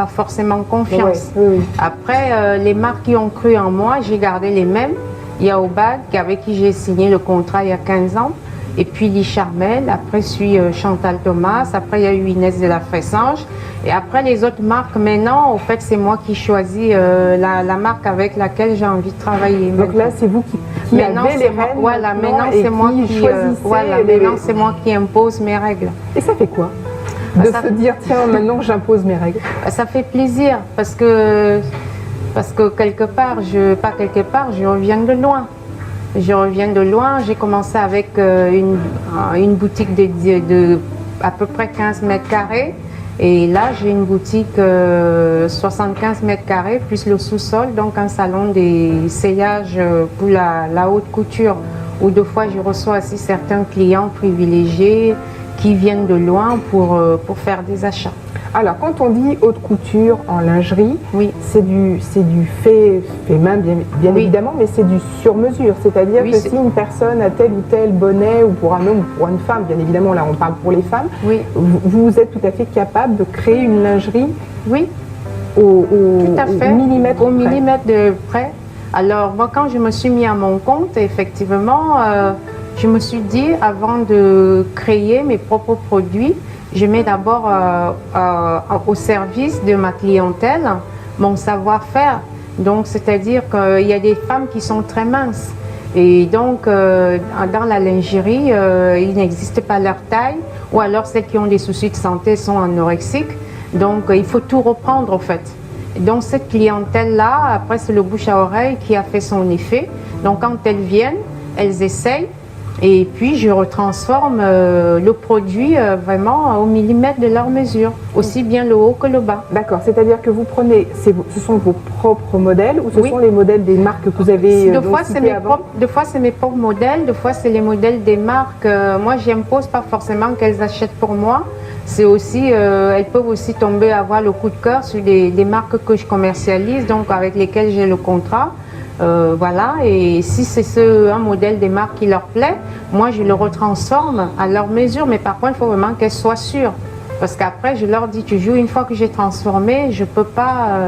forcément confiance. Oui. Après, les marques qui ont cru en moi, j'ai gardé les mêmes. Il y a Obad, avec qui j'ai signé le contrat il y a 15 ans. Et puis Lee Charmel, après suis Chantal Thomas, après il y a eu Inès de la Fressange. Et après les autres marques, maintenant, au fait, c'est moi qui choisis la marque avec laquelle j'ai envie de travailler. Donc là, c'est vous qui avez les règles. Voilà, maintenant c'est moi qui maintenant c'est moi qui impose mes règles. Et ça fait quoi de se dire, tiens, maintenant j'impose mes règles? Ça fait plaisir parce que quelque part, je reviens de loin. J'ai commencé avec une boutique de à peu près 15 mètres carrés. Et là, j'ai une boutique 75 mètres carrés, plus le sous-sol, donc un salon d'essayage pour la haute couture, où deux fois je reçois aussi certains clients privilégiés qui viennent de loin pour faire des achats. Alors, quand on dit haute couture en lingerie, oui. c'est du fait main, bien oui. évidemment, mais c'est du sur-mesure. C'est-à-dire oui, que si une personne a tel ou tel bonnet, ou pour un homme ou pour une femme, bien évidemment, là on parle pour les femmes, oui. vous êtes tout à fait capable de créer une lingerie oui. Au millimètre de près. Alors, moi, quand je me suis mis à mon compte, effectivement, je me suis dit, avant de créer mes propres produits, je mets d'abord au service de ma clientèle mon savoir-faire. Donc, c'est-à-dire qu'il y a des femmes qui sont très minces. Et donc, dans la lingerie, il n'existe pas leur taille. Ou alors, celles qui ont des soucis de santé sont anorexiques. Donc, il faut tout reprendre, en fait. Donc, cette clientèle-là, après, c'est le bouche à oreille qui a fait son effet. Donc, quand elles viennent, elles essayent. Et puis, je retransforme le produit vraiment au millimètre de leur mesure, aussi bien le haut que le bas. D'accord, c'est-à-dire que vous prenez, ce sont vos propres modèles ou ce oui. sont les modèles des marques que vous avez Deux fois, c'est mes propres modèles, deux fois, c'est les modèles des marques. Moi, je n'impose pas forcément qu'elles achètent pour moi. C'est aussi, elles peuvent aussi tomber à avoir le coup de cœur sur des marques que je commercialise, donc avec lesquelles j'ai le contrat. Voilà, et si c'est un modèle des marques qui leur plaît, moi je le retransforme à leur mesure, mais par contre il faut vraiment qu'elles soient sûres, parce qu'après je leur dis toujours, une fois que j'ai transformé, je peux pas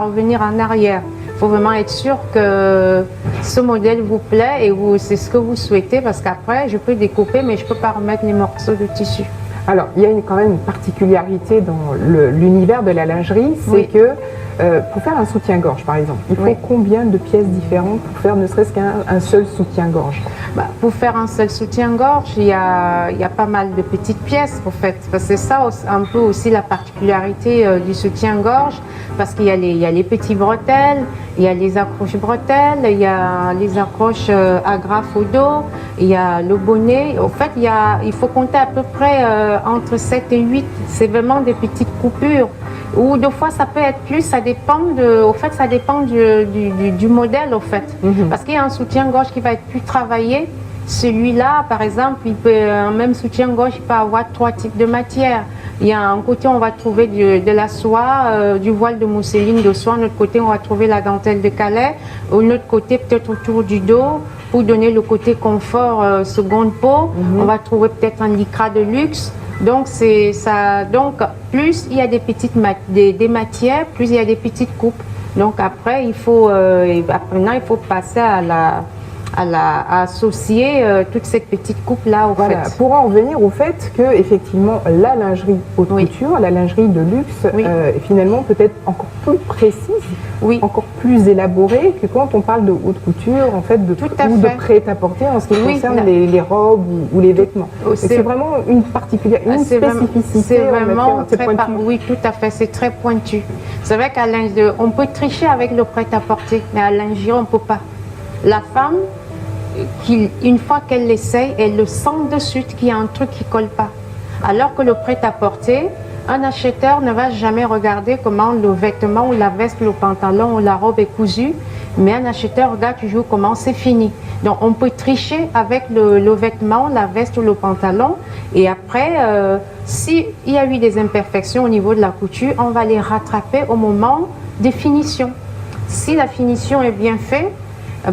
revenir en arrière. Il faut vraiment être sûr que ce modèle vous plaît et c'est ce que vous souhaitez, parce qu'après je peux découper, mais je peux pas remettre les morceaux de tissu. Alors, il y a quand même une particularité dans l'univers de la lingerie, c'est oui. que pour faire un soutien-gorge, par exemple, il faut oui. combien de pièces différentes pour faire ne serait-ce qu'un seul soutien-gorge? Pour faire un seul soutien-gorge, il y a pas mal de petites pièces, en fait. Parce que c'est ça un peu aussi la particularité du soutien-gorge, parce qu'il y a les petits bretelles, il y a les accroches bretelles, il y a les accroches agrafes au dos, il y a le bonnet. En fait, il faut compter à peu près entre 7 et 8. C'est vraiment des petites coupures. Ou deux fois, ça peut être plus, ça dépend du modèle, au fait. Mm-hmm. Parce qu'il y a un soutien-gorge qui va être plus travaillé. Celui-là, par exemple, un même soutien-gorge, il peut avoir 3 types de matières. Il y a un côté, on va trouver de la soie, du voile de mousseline de soie. De l'autre côté, on va trouver la dentelle de Calais. De l'autre côté, peut-être autour du dos, pour donner le côté confort seconde peau. Mm-hmm. On va trouver peut-être un lycra de luxe. Donc, c'est ça. Donc, plus il y a des petites des matières, plus il y a des petites coupes. Donc, après, il faut passer à associer toutes ces petites coupes-là au fait. Pour en revenir au fait que, effectivement, la lingerie haute oui. couture, la lingerie de luxe, oui. Finalement, peut être encore plus précise, oui. encore plus élaborée que quand on parle de haute couture, en fait, de prêt-à-porter en ce qui concerne les robes ou les vêtements. C'est vraiment une spécificité. C'est vraiment très pointu. Oui, tout à fait, c'est très pointu. C'est vrai on peut tricher avec le prêt-à-porter, mais à lingerie, on ne peut pas. La femme, une fois qu'elle l'essaye, elle le sent de suite qu'il y a un truc qui ne colle pas. Alors que le prêt-à-porter, un acheteur ne va jamais regarder comment le vêtement ou la veste, le pantalon ou la robe est cousu, mais un acheteur regarde toujours comment c'est fini. Donc on peut tricher avec le vêtement, la veste ou le pantalon, et après, s'il y a eu des imperfections au niveau de la couture, on va les rattraper au moment des finitions. Si la finition est bien faite,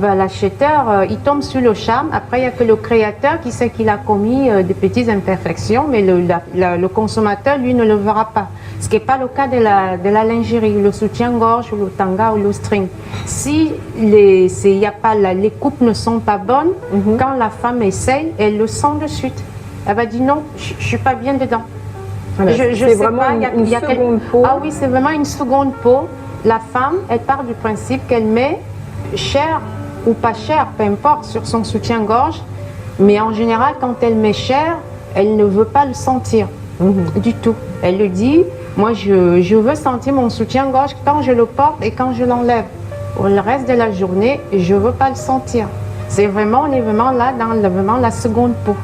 l'acheteur, il tombe sur le charme. Après, il n'y a que le créateur qui sait qu'il a commis des petites imperfections, mais le consommateur, lui, ne le verra pas. Ce qui n'est pas le cas de la lingerie, le soutien-gorge, le tanga ou le string. Si les coupes ne sont pas bonnes, quand la femme essaye, elle le sent de suite. Elle va dire non, je ne suis pas bien dedans. C'est vraiment une seconde peau. Ah oui, c'est vraiment une seconde peau. La femme, elle part du principe qu'elle met cher ou pas cher, peu importe, sur son soutien-gorge, mais en général, quand elle met cher, elle ne veut pas le sentir du tout. Elle le dit, moi je veux sentir mon soutien-gorge quand je le porte et quand je l'enlève. Pour le reste de la journée, je ne veux pas le sentir. C'est vraiment, on est vraiment là dans vraiment la seconde peau.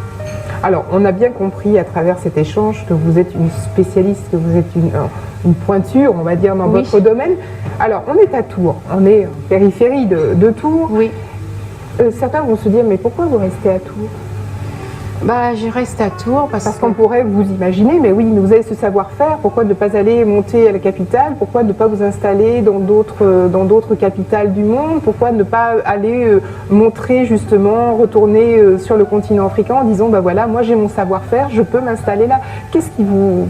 Alors, on a bien compris à travers cet échange que vous êtes une spécialiste, que vous êtes une pointure, on va dire, dans votre domaine. Alors, on est à Tours, on est en périphérie de Tours. Oui. Certains vont se dire, mais pourquoi vous restez à Tours? Je reste à Tours parce qu'on pourrait vous imaginer, mais oui, vous avez ce savoir-faire, pourquoi ne pas aller monter à la capitale, pourquoi ne pas vous installer dans d'autres capitales du monde, pourquoi ne pas aller montrer justement, retourner sur le continent africain en disant voilà, moi j'ai mon savoir-faire, je peux m'installer là. Qu'est-ce qui vous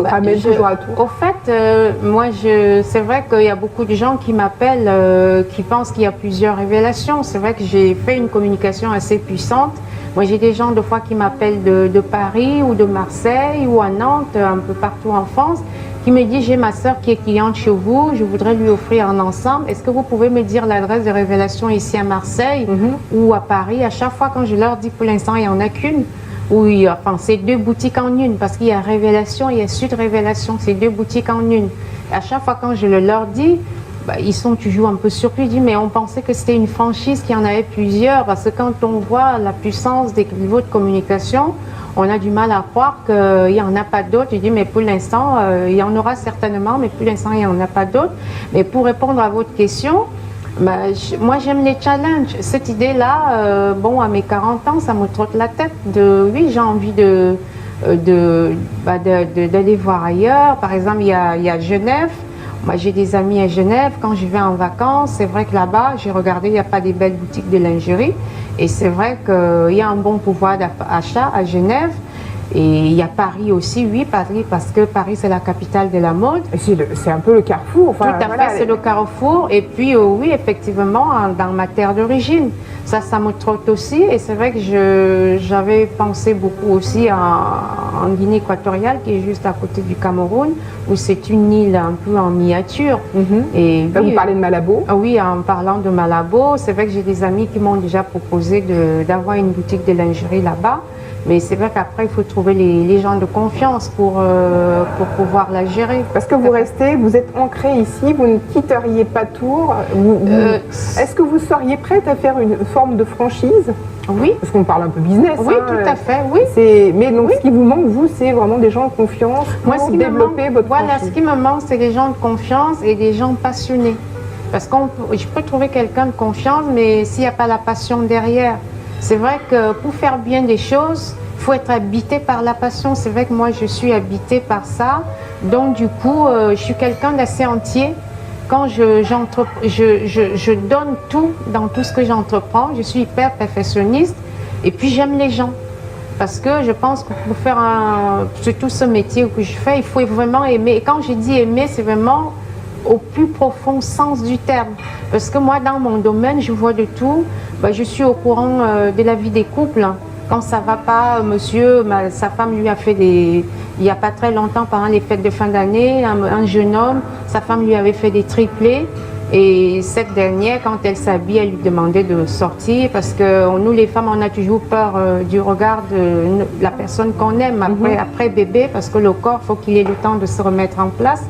ramène toujours à Tours? Au fait, c'est vrai qu'il y a beaucoup de gens qui m'appellent, qui pensent qu'il y a plusieurs révélations. C'est vrai que j'ai fait une communication assez puissante. Moi, j'ai des gens, de fois, qui m'appellent de Paris ou de Marseille ou à Nantes, un peu partout en France, qui me disent, j'ai ma sœur qui est cliente chez vous, je voudrais lui offrir un ensemble. Est-ce que vous pouvez me dire l'adresse de Révélation ici à Marseille ou à Paris? À chaque fois, quand je leur dis, pour l'instant, il n'y en a qu'une. C'est 2 boutiques en une, parce qu'il y a Révélation et il y a Sud Révélation, c'est 2 boutiques en une. À chaque fois, quand je le leur dis, ils sont toujours un peu surpris. Ils disent, mais on pensait que c'était une franchise, qu'il y en avait plusieurs, parce que quand on voit la puissance des niveaux de communication, on a du mal à croire qu'il n'y en a pas d'autres. Je dis, mais pour l'instant, il y en aura certainement, mais pour l'instant, il n'y en a pas d'autres. Mais pour répondre à votre question, moi, j'aime les challenges. Cette idée-là, à mes 40 ans, ça me trotte la tête. Oui, j'ai envie d'aller voir ailleurs. Par exemple, il y a Genève. Moi, j'ai des amis à Genève. Quand je vais en vacances, c'est vrai que là-bas, j'ai regardé, il n'y a pas des belles boutiques de lingerie. Et c'est vrai qu'il y a un bon pouvoir d'achat à Genève. Et il y a Paris aussi, oui, Paris, parce que Paris, c'est la capitale de la mode. C'est un peu le carrefour. Tout à fait, c'est le carrefour. Et puis, oui, effectivement, dans ma terre d'origine, ça me trotte aussi. Et c'est vrai que j'avais pensé beaucoup aussi en Guinée équatoriale, qui est juste à côté du Cameroun, où c'est une île un peu en miniature. Et vous parlez de Malabo? Oui, en parlant de Malabo, c'est vrai que j'ai des amis qui m'ont déjà proposé d'avoir une boutique de lingerie là-bas. Mais c'est vrai qu'après, il faut trouver les gens de confiance pour pouvoir la gérer. Parce que vous êtes ancré ici, vous ne quitteriez pas Tours. Est-ce que vous seriez prête à faire une forme de franchise? Oui. Parce qu'on parle un peu business. Oui, tout à fait, oui. Mais donc, ce qui vous manque, vous, c'est vraiment des gens de confiance pour développer votre franchise. Voilà, ce qui me manque, c'est des gens de confiance et des gens passionnés. Parce que je peux trouver quelqu'un de confiance, mais s'il n'y a pas la passion derrière. C'est vrai que pour faire bien des choses, il faut être habité par la passion. C'est vrai que moi, je suis habitée par ça. Donc, du coup, je suis quelqu'un d'assez entier. Quand je donne tout dans tout ce que j'entreprends, je suis hyper perfectionniste. Et puis, j'aime les gens. Parce que je pense que pour faire surtout ce métier que je fais, il faut vraiment aimer. Et quand je dis aimer, c'est vraiment au plus profond sens du terme. Parce que moi, dans mon domaine, je vois de tout. Je suis au courant de la vie des couples. Quand ça ne va pas, monsieur, sa femme lui a fait il n'y a pas très longtemps, pendant les fêtes de fin d'année, un jeune homme, sa femme lui avait fait des triplés. Et cette dernière, quand elle s'habille, elle lui demandait de sortir parce que nous, les femmes, on a toujours peur du regard de la personne qu'on aime après bébé, parce que le corps, il faut qu'il ait le temps de se remettre en place.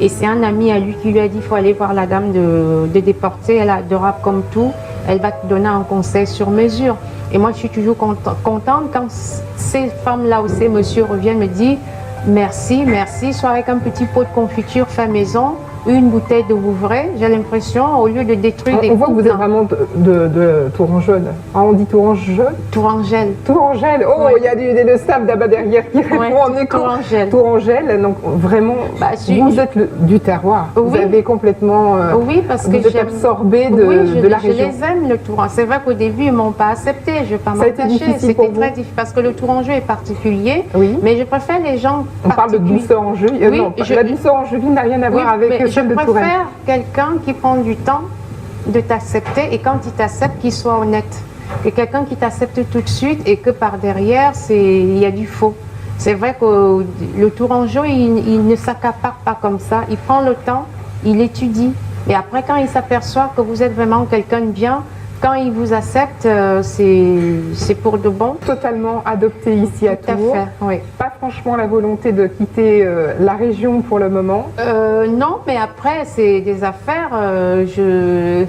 Et c'est un ami à lui qui lui a dit, il faut aller voir la dame de déporter, elle est adorable comme tout, elle va te donner un conseil sur mesure. Et moi, je suis toujours contente quand ces femmes-là ou ces messieurs reviennent me dire merci, soit avec un petit pot de confiture fait maison, une bouteille de Vouvray, j'ai l'impression, au lieu de détruire des couples. On voit que vous êtes vraiment de Tourangeau. On dit Tourangeau? Tourangelle. Tourangelle. Oh, il y a le staff là-bas derrière qui répond en écho. Tourangelle. Tourangelle. Donc vraiment, vous êtes du terroir. Oui. Vous avez complètement... oui, parce que vous êtes absorbé de la région. Je les aime, le Tourangeau. C'est vrai qu'au début, ils ne m'ont pas accepté. Je ne vais pas m'attacher. C'était très difficile parce que le Tourangeau est particulier. Oui. Mais je préfère les gens On parle de douceur en jeu. Oui, non, la douceur en jeu n'a rien à voir avec... Je préfère quelqu'un qui prend du temps de t'accepter et quand il t'accepte, qu'il soit honnête. Que quelqu'un qui t'accepte tout de suite et que par derrière, il y a du faux. C'est vrai que le Tourangeau, il ne s'accapare pas comme ça. Il prend le temps, il étudie. Et après, quand il s'aperçoit que vous êtes vraiment quelqu'un de bien, quand il vous accepte, c'est pour de bon. Totalement adopté ici à Tours. Tout à fait, oui. Pas franchement la volonté de quitter la région pour le moment. Non, mais après, c'est des affaires.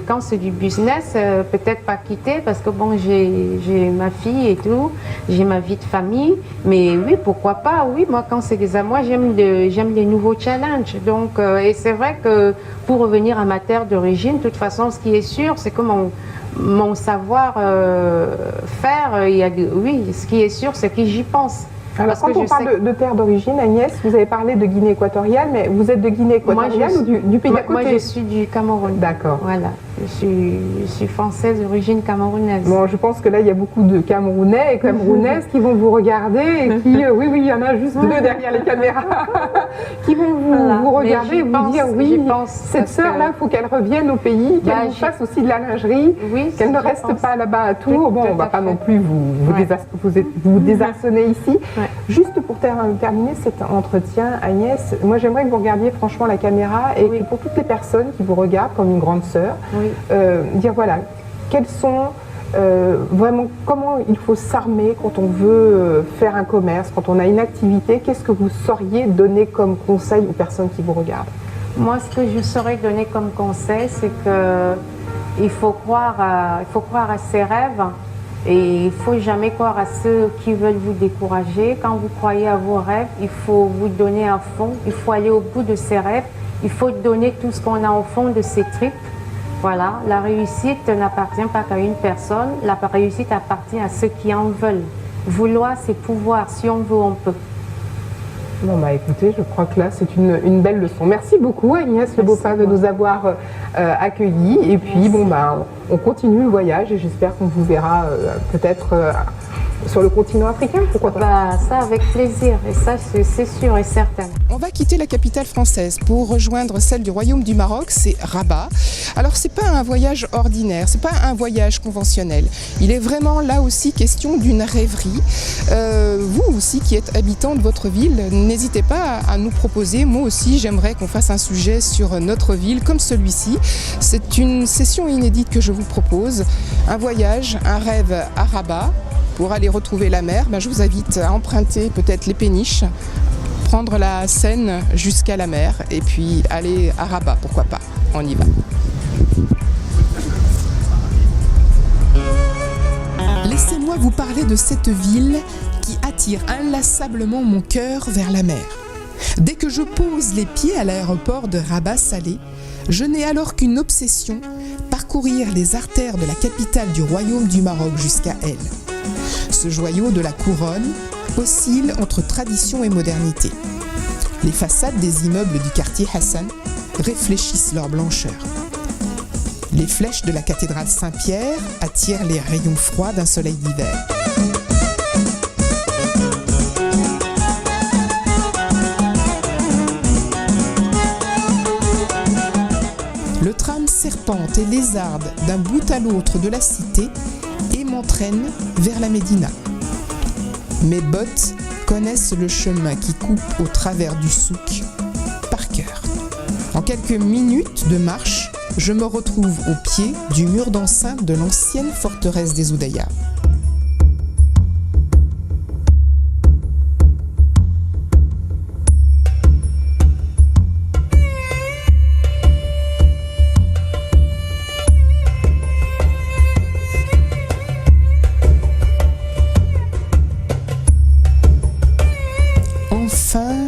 Quand c'est du business, peut-être pas quitter parce que bon, j'ai ma fille et tout, j'ai ma vie de famille. Mais oui, pourquoi pas? Oui, moi, quand c'est des moi, j'aime les nouveaux challenges. Donc, et c'est vrai que pour revenir à ma terre d'origine, de toute façon, ce qui est sûr, c'est que mon savoir faire, oui, ce qui est sûr, c'est que j'y pense. Alors, quand on parle de terre d'origine, Agnès, vous avez parlé de Guinée équatoriale, mais vous êtes de Guinée équatoriale ou du pays d'à côté? Moi, je suis du Cameroun. D'accord. Voilà. Je suis française d'origine camerounaise. Bon, je pense que là, il y a beaucoup de Camerounais et Camerounaises qui vont vous regarder et qui, oui, il y en a juste deux derrière les caméras, qui vont vous regarder et vous dire, oui, cette sœur-là, il faut qu'elle revienne au pays, qu'elle nous fasse aussi de la lingerie, qu'elle ne reste pas là-bas à Tours. Bon, on ne va pas non plus vous désarçonner ici. Juste pour terminer cet entretien, Agnès, moi, j'aimerais que vous regardiez franchement la caméra et que pour toutes les personnes qui vous regardent comme une grande sœur, dire voilà, quels sont vraiment, comment il faut s'armer quand on veut faire un commerce, quand on a une activité, qu'est-ce que vous sauriez donner comme conseil aux personnes qui vous regardent? Moi, ce que je saurais donner comme conseil, c'est qu'il faut croire à ses rêves et il ne faut jamais croire à ceux qui veulent vous décourager. Quand vous croyez à vos rêves, il faut vous donner à fond, il faut aller au bout de ses rêves, il faut donner tout ce qu'on a au fond de ses tripes. Voilà, la réussite n'appartient pas qu'à une personne, la réussite appartient à ceux qui en veulent. Vouloir, c'est pouvoir, si on veut, on peut. Bon, bah écoutez, je crois que là, c'est une belle leçon. Merci beaucoup, Agnès Le Beaupin, de nous avoir accueillis. Et puis, bon, bah, on continue le voyage et j'espère qu'on vous verra peut-être sur le continent africain, pourquoi pas? Ça, avec plaisir, et ça, c'est sûr et certain. On va quitter la capitale française pour rejoindre celle du Royaume du Maroc, c'est Rabat. Alors, c'est pas un voyage ordinaire, c'est pas un voyage conventionnel. Il est vraiment là aussi question d'une rêverie. Vous aussi qui êtes habitant de votre ville, n'hésitez pas à nous proposer. Moi aussi, j'aimerais qu'on fasse un sujet sur notre ville comme celui-ci. C'est une session inédite que je vous propose. Un voyage, un rêve à Rabat. Pour aller retrouver la mer, je vous invite à emprunter peut-être les péniches, prendre la Seine jusqu'à la mer et puis aller à Rabat, pourquoi pas. On y va. Laissez-moi vous parler de cette ville qui attire inlassablement mon cœur vers la mer. Dès que je pose les pieds à l'aéroport de Rabat-Salé, je n'ai alors qu'une obsession, parcourir les artères de la capitale du Royaume du Maroc jusqu'à elle. Ce joyau de la couronne oscille entre tradition et modernité. Les façades des immeubles du quartier Hassan réfléchissent leur blancheur. Les flèches de la cathédrale Saint-Pierre attirent les rayons froids d'un soleil d'hiver. Le tram serpente et lézarde d'un bout à l'autre de la cité et m'entraîne vers la Médina. Mes bottes connaissent le chemin qui coupe au travers du souk par cœur. En quelques minutes de marche, je me retrouve au pied du mur d'enceinte de l'ancienne forteresse des Oudayas.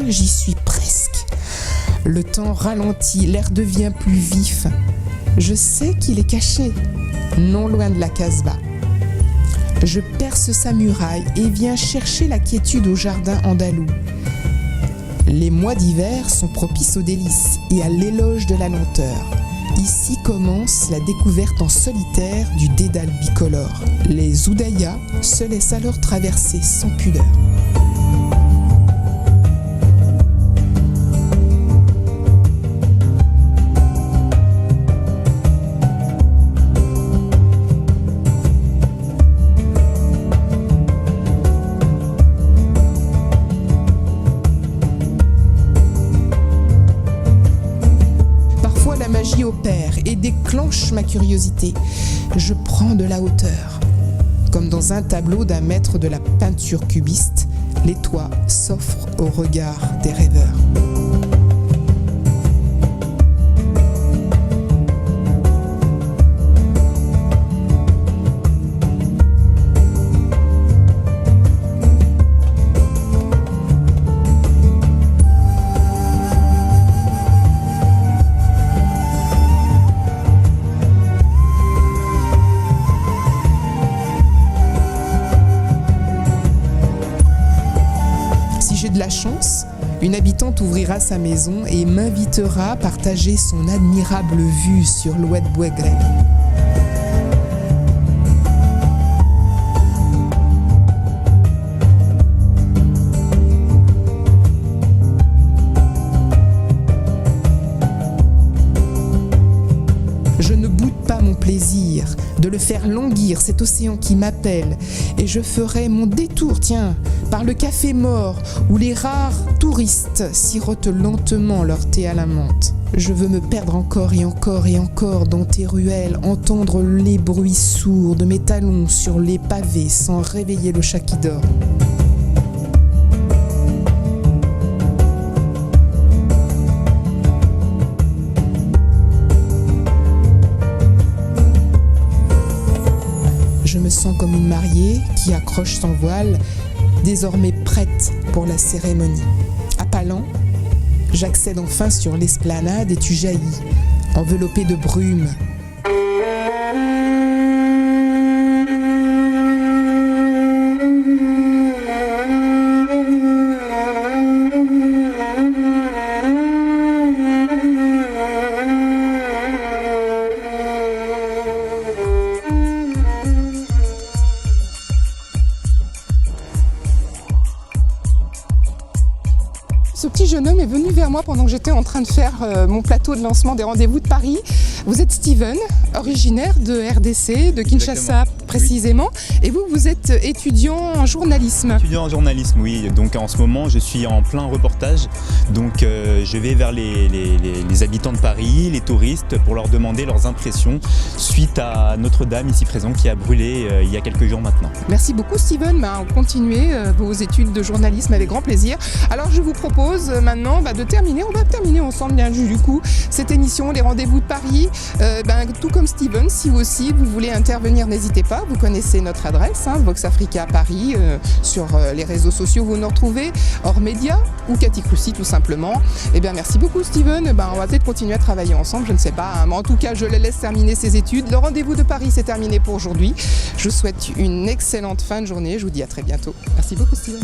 J'y suis presque. Le temps ralentit, l'air devient plus vif. Je sais qu'il est caché, non loin de la Casbah. Je perce sa muraille et viens chercher la quiétude au jardin andalou. Les mois d'hiver sont propices aux délices et à l'éloge de la lenteur. Ici commence la découverte en solitaire du dédale bicolore. Les Oudayas se laissent alors traverser sans pudeur. Opère et déclenche ma curiosité. Je prends de la hauteur. Comme dans un tableau d'un maître de la peinture cubiste, les toits s'offrent au regard des rêveurs. de la chance, une habitante ouvrira sa maison et m'invitera à partager son admirable vue sur l'Oued Bouegrel. Je ne boude pas mon plaisir de le faire languir, cet océan qui m'appelle, et je ferai mon détour, tiens, par le café mort où les rares touristes sirotent lentement leur thé à la menthe. Je veux me perdre encore et encore et encore dans tes ruelles, entendre les bruits sourds de mes talons sur les pavés sans réveiller le chat qui dort. Je me sens comme une mariée qui accroche son voile, désormais prête pour la cérémonie. À pas lents, j'accède enfin sur l'esplanade et tu jaillis, enveloppée de brume. Ce petit jeune homme est venu vers moi pendant que j'étais en train de faire mon plateau de lancement des rendez-vous de Paris. Vous êtes Steven, originaire de RDC, de Kinshasa précisément, et vous êtes étudiant en journalisme. Étudiant en journalisme, oui. Donc en ce moment, je suis en plein reportage. Donc je vais vers les habitants de Paris, les touristes, pour leur demander leurs impressions suite à Notre-Dame ici présent qui a brûlé il y a quelques jours maintenant. Merci beaucoup Steven, continuez vos études de journalisme avec grand plaisir. Alors je vous propose maintenant de terminer, on va terminer ensemble bien du coup cette émission, les rendez-vous de Paris. Tout comme Steven, si vous aussi vous voulez intervenir, n'hésitez pas, vous connaissez notre adresse, Vox Africa Paris, sur les réseaux sociaux vous nous retrouvez, hors média ou Cathy Crucy tout simplement. Merci beaucoup Steven, on va peut-être continuer à travailler ensemble, je ne sais pas, mais en tout cas je les laisse terminer ses études. Le rendez-vous de Paris c'est terminé pour aujourd'hui. Je vous souhaite une excellente fin de journée, je vous dis à très bientôt. Merci beaucoup Steven.